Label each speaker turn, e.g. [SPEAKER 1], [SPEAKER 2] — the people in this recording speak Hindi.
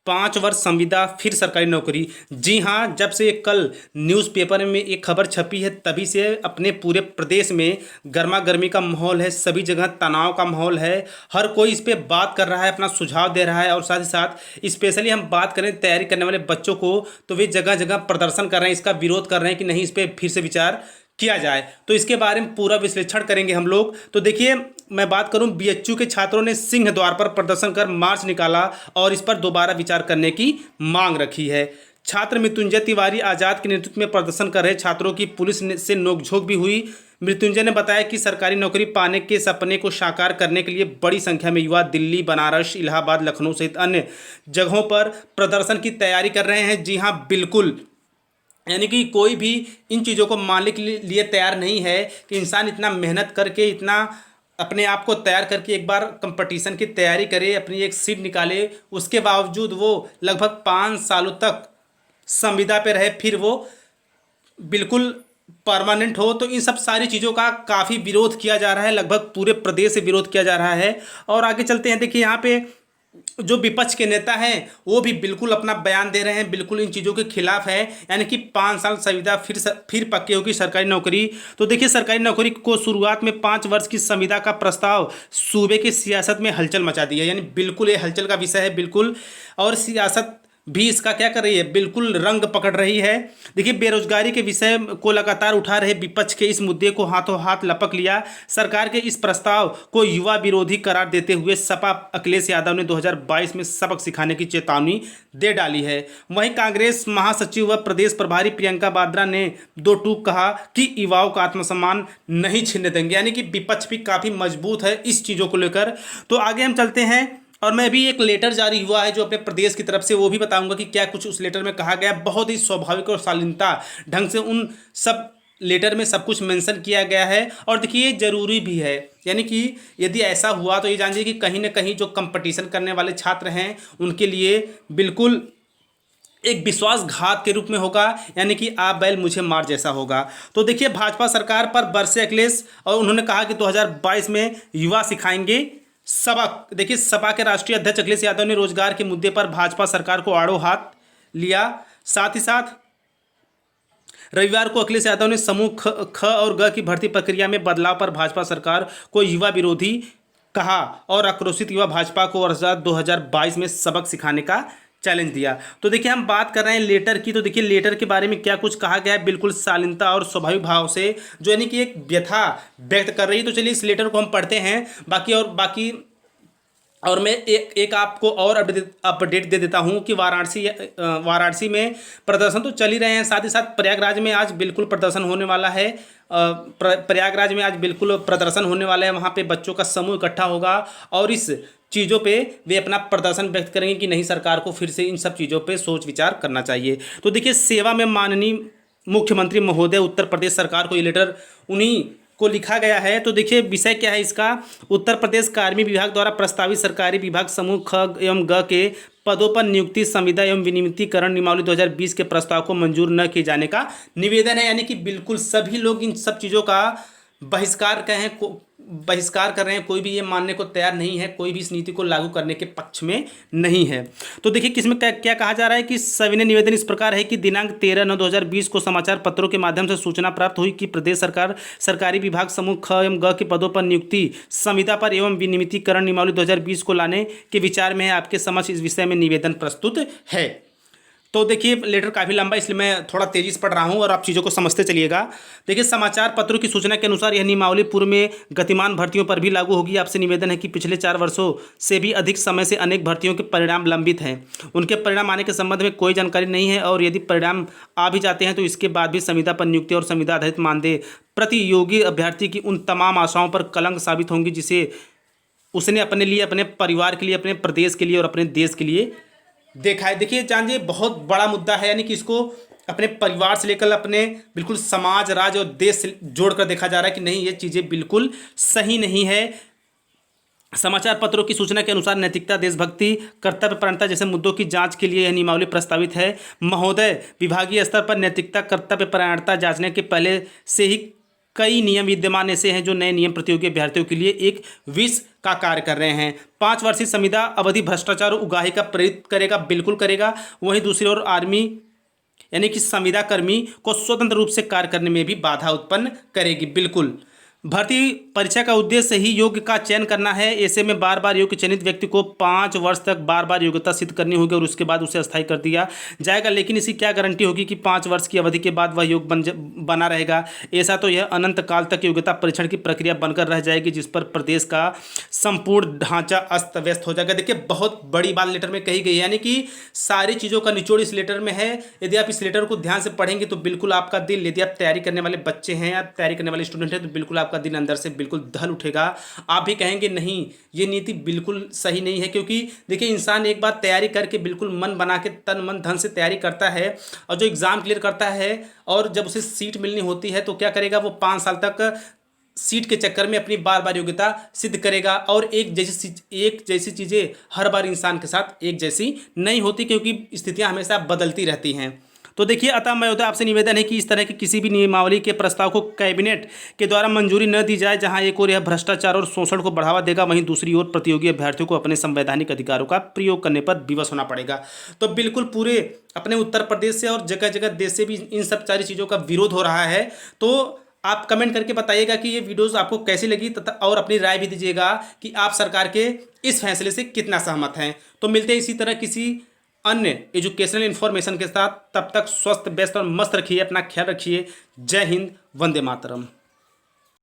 [SPEAKER 1] 5 वर्ष संविदा फिर सरकारी नौकरी। जी हाँ, जब से कल न्यूज़पेपर में एक खबर छपी है तभी से अपने पूरे प्रदेश में गर्मा गर्मी का माहौल है, सभी जगह तनाव का माहौल है। हर कोई इस पे बात कर रहा है, अपना सुझाव दे रहा है। और साथ ही साथ स्पेशली हम बात करें तैयारी करने वाले बच्चों को, तो वे जगह जगह प्रदर्शन कर रहे हैं, इसका विरोध कर रहे हैं कि नहीं, इस पर फिर से विचार किया जाए। तो इसके बारे में पूरा विश्लेषण करेंगे हम लोग। तो देखिए, मैं बात करूं, बीएचयू के छात्रों ने सिंह द्वार पर प्रदर्शन कर मार्च निकाला और इस पर दोबारा विचार करने की मांग रखी है। छात्र मृत्युंजय तिवारी आज़ाद के नेतृत्व में प्रदर्शन कर रहे छात्रों की पुलिस से नोकझोंक भी हुई। मृत्युंजय ने बताया कि सरकारी नौकरी पाने के सपने को साकार करने के लिए बड़ी संख्या में युवा दिल्ली, बनारस, इलाहाबाद, लखनऊ सहित अन्य जगहों पर प्रदर्शन की तैयारी कर रहे हैं। जी हाँ, बिल्कुल, यानी कि कोई भी इन चीज़ों को मानने के लिए तैयार नहीं है कि इंसान इतना मेहनत करके, इतना अपने आप को तैयार करके एक बार कंपटीशन की तैयारी करे, अपनी एक सीट निकाले, उसके बावजूद वो लगभग 5 सालों तक संविदा पे रहे, फिर वो बिल्कुल परमानेंट हो। तो इन सब सारी चीज़ों का काफ़ी विरोध किया जा रहा है, लगभग पूरे प्रदेश से विरोध किया जा रहा है। और आगे चलते हैं, देखिए यहाँ पे जो विपक्ष के नेता हैं वो भी बिल्कुल अपना बयान दे रहे हैं, बिल्कुल इन चीज़ों के खिलाफ है। यानी कि 5 साल संविदा फिर पक्की होगी सरकारी नौकरी। तो देखिए, सरकारी नौकरी को शुरुआत में 5 वर्ष की संविदा का प्रस्ताव सूबे की सियासत में हलचल मचा दी है। यानी बिल्कुल ये हलचल का विषय है, बिल्कुल। और सियासत भी इसका क्या कर रही है, बिल्कुल रंग पकड़ रही है। देखिए, बेरोजगारी के विषय को लगातार उठा रहे विपक्ष के इस मुद्दे को हाथों हाथ लपक लिया। सरकार के इस प्रस्ताव को युवा विरोधी करार देते हुए सपा अखिलेश यादव ने 2022 में सबक सिखाने की चेतावनी दे डाली है। वहीं कांग्रेस महासचिव व प्रदेश प्रभारी प्रियंका वाड्रा ने दो टूक कहा कि युवाओं का आत्मसम्मान नहीं छीनने देंगे। यानी कि विपक्ष भी काफ़ी मजबूत है इस चीज़ों को लेकर। तो आगे हम चलते हैं, और मैं भी एक लेटर जारी हुआ है जो अपने प्रदेश की तरफ से, वो भी बताऊंगा कि क्या कुछ उस लेटर में कहा गया। बहुत ही स्वाभाविक और शालीनता ढंग से उन सब लेटर में सब कुछ मेंशन किया गया है। और देखिए, ये जरूरी भी है। यानी कि यदि ऐसा हुआ तो ये जानिए कि कहीं ना कहीं जो कंपटीशन करने वाले छात्र हैं उनके लिए बिल्कुल एक विश्वासघात के रूप में होगा। यानी कि आप बैल मुझे मार जैसा होगा। तो देखिए, भाजपा सरकार पर बरसे अखिलेश, और उन्होंने कहा कि 2022 में युवा सिखाएंगे सबक। देखिए, सपा के राष्ट्रीय अध्यक्ष अखिलेश यादव ने रोजगार के मुद्दे पर भाजपा सरकार को आड़ो हाथ लिया। साथ ही साथ रविवार को अखिलेश यादव ने समूह ख और ग की भर्ती प्रक्रिया में बदलाव पर भाजपा सरकार को युवा विरोधी कहा और आक्रोशित युवा भाजपा को वर्ष 2022 में सबक सिखाने का चैलेंज दिया। तो देखिए, हम बात कर रहे हैं लेटर की। तो देखिए, लेटर के बारे में क्या कुछ कहा गया है, बिल्कुल शालीनता और स्वाभाविक भाव से, जो यानी कि एक व्यथा व्यक्त कर रही है। तो चलिए, इस लेटर को हम पढ़ते हैं। और मैं एक आपको और अपडेट दे देता हूं कि वाराणसी में प्रदर्शन तो चल ही रहे हैं, साथ ही साथ प्रयागराज में आज बिल्कुल प्रदर्शन होने वाला है। प्रयागराज में आज बिल्कुल प्रदर्शन होने वाला है। वहां पे बच्चों का समूह इकट्ठा होगा और इस चीज़ों पे वे अपना प्रदर्शन व्यक्त करेंगे कि नहीं, सरकार को फिर से इन सब चीज़ों पे सोच विचार करना चाहिए। तो देखिए, सेवा में माननीय मुख्यमंत्री महोदय उत्तर प्रदेश सरकार को ये लेटर उन्हीं को लिखा गया है। तो देखिए, विषय क्या है इसका, उत्तर प्रदेश कार्मिक विभाग द्वारा प्रस्तावित सरकारी विभाग समूह ख एवं ग के पदों पर नियुक्ति, संविदा एवं विनियमितीकरण नियमावली 2020 के प्रस्ताव को मंजूर न किए जाने का निवेदन है। यानी कि बिल्कुल सभी लोग इन सब चीज़ों का बहिष्कार कर रहे हैं। कोई भी ये मानने को तैयार नहीं है, कोई भी इस नीति को लागू करने के पक्ष में नहीं है। तो देखिए, किसमें क्या कहा जा रहा है कि सविनय निवेदन इस प्रकार है कि दिनांक 13/9/2020 को समाचार पत्रों के माध्यम से सूचना प्राप्त हुई कि प्रदेश सरकार सरकारी विभाग समूह ख एवं ग के पदों पर नियुक्ति, संविदा पर एवं विनियमितीकरण नियमावली 2020 को लाने के विचार में है। आपके समक्ष इस विषय में निवेदन प्रस्तुत है। तो देखिए, लेटर काफ़ी लंबा, इसलिए मैं थोड़ा तेज़ी से पढ़ रहा हूँ और आप चीज़ों को समझते चलिएगा। देखिए, समाचार पत्रों की सूचना के अनुसार यह नियमावली पूर्व में गतिमान भर्तियों पर भी लागू होगी। आपसे निवेदन है कि पिछले 4 वर्षों से भी अधिक समय से अनेक भर्तियों के परिणाम लंबित हैं। उनके परिणाम आने के संबंध में कोई जानकारी नहीं है, और यदि परिणाम आ भी जाते हैं तो इसके बाद भी संविदा पर नियुक्ति और संविदा आधारित मानदेय प्रतियोगी अभ्यर्थी की उन तमाम आशाओं पर कलंक साबित होंगी जिसे उसने अपने लिए, अपने परिवार के लिए, अपने प्रदेश के लिए और अपने देश के लिए देखा है। देखिए, जानिए, बहुत बड़ा मुद्दा है। यानी कि इसको अपने परिवार से लेकर अपने बिल्कुल समाज, राज्य और देश से जोड़कर देखा जा रहा है कि नहीं, ये चीज़ें बिल्कुल सही नहीं है। समाचार पत्रों की सूचना के अनुसार नैतिकता, देशभक्ति, कर्तव्यपरायणता जैसे मुद्दों की जांच के लिए यह नियमावली प्रस्तावित है। महोदय, विभागीय स्तर पर नैतिकता, कर्तव्यपरायणता जांचने के पहले से ही कई नियम विद्यमान ऐसे हैं जो नए नियम प्रतियोगी अभ्यर्थियों के लिए एक विष का कार्य कर रहे हैं। 5 वर्षीय संविदा अवधि भ्रष्टाचार और उगाही का प्रेरित करेगा, बिल्कुल करेगा। वहीं दूसरी ओर आर्मी यानी कि संविदा कर्मी को स्वतंत्र रूप से कार्य करने में भी बाधा उत्पन्न करेगी, बिल्कुल। भर्ती परीक्षा का उद्देश्य ही योग्य का चयन करना है। ऐसे में बार बार योग्य चयनित व्यक्ति को 5 वर्ष तक बार बार योग्यता सिद्ध करनी होगी और उसके बाद उसे अस्थायी कर दिया जाएगा। लेकिन इसकी क्या गारंटी होगी कि 5 वर्ष की अवधि के बाद वह योग्य बना रहेगा? ऐसा तो यह अनंत काल तक योग्यता परीक्षण की प्रक्रिया बनकर रह जाएगी, जिस पर प्रदेश का संपूर्ण ढांचा अस्त व्यस्त हो जाएगा। देखिए, बहुत बड़ी बात लेटर में कही गई है, यानी कि सारी चीज़ों का निचोड़ इस लेटर में है। यदि आप इस लेटर को ध्यान से पढ़ेंगे तो बिल्कुल आपका दिल, यदि आप तैयारी करने वाले बच्चे हैं या तैयारी करने वाले स्टूडेंट हैं, तो बिल्कुल आपका दिल अंदर से बिल्कुल दहल उठेगा। आप भी कहेंगे नहीं, ये नीति बिल्कुल सही नहीं है। क्योंकि देखिए, इंसान एक बार तैयारी करके बिल्कुल मन बना के तन मन धन से तैयारी करता है और जो एग्ज़ाम क्लियर करता है और जब उसे सीट मिलनी होती है तो क्या करेगा? वो 5 साल तक सीट के चक्कर में अपनी बार बार योग्यता सिद्ध करेगा। और एक जैसी चीज़ें हर बार इंसान के साथ एक जैसी नहीं होती, क्योंकि स्थितियाँ हमेशा बदलती रहती हैं। तो देखिए, अतः महोदय आपसे निवेदन है कि इस तरह की किसी भी नियमावली के प्रस्ताव को कैबिनेट के द्वारा मंजूरी न दी जाए, जहां एक ओर यह भ्रष्टाचार और शोषण को बढ़ावा देगा, वहीं दूसरी ओर प्रतियोगी अभ्यर्थियों को अपने संवैधानिक अधिकारों का प्रयोग करने पर विवश होना पड़ेगा। तो बिल्कुल पूरे अपने उत्तर प्रदेश से और जगह जगह देश से भी इन सब सारी चीज़ों का विरोध हो रहा है। तो आप कमेंट करके बताइएगा कि ये वीडियोज़ आपको कैसी लगी, तथा और अपनी राय भी दीजिएगा कि आप सरकार के इस फैसले से कितना सहमत हैं। तो मिलते हैं इसी तरह किसी अन्य एजुकेशनल इन्फॉर्मेशन के साथ। तब तक स्वस्थ, व्यस्त और मस्त रखिए, अपना ख्याल रखिए। जय हिंद, वंदे मातरम।